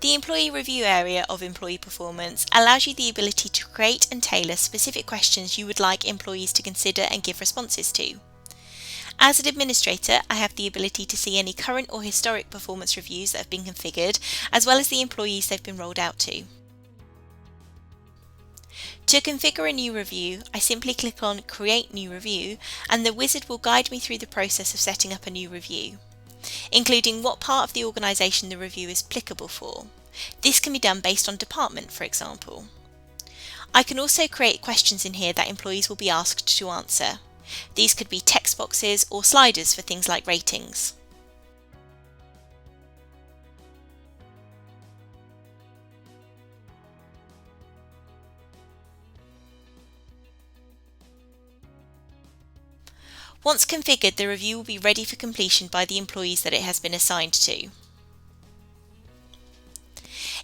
The employee review area of employee performance allows you the ability to create and tailor specific questions you would like employees to consider and give responses to. As an administrator, I have the ability to see any current or historic performance reviews that have been configured, as well as the employees they've been rolled out to. To configure a new review, I simply click on Create New Review, and the wizard will guide me through the process of setting up a new review, including what part of the organisation the review is applicable for. This can be done based on department, for example. I can also create questions in here that employees will be asked to answer. These could be text boxes or sliders for things like ratings. Once configured, the review will be ready for completion by the employees that it has been assigned to.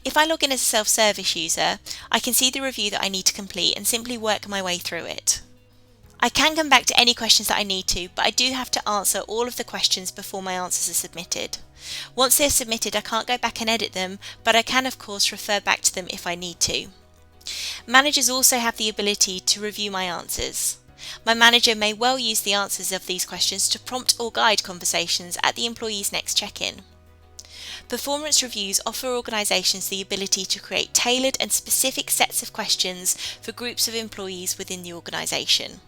If I log in as a self-service user, I can see the review that I need to complete and simply work my way through it. I can come back to any questions that I need to, but I do have to answer all of the questions before my answers are submitted. Once they're submitted, I can't go back and edit them, but I can of course refer back to them if I need to. Managers also have the ability to review my answers. My manager may well use the answers of these questions to prompt or guide conversations at the employee's next check-in. Performance reviews offer organisations the ability to create tailored and specific sets of questions for groups of employees within the organisation.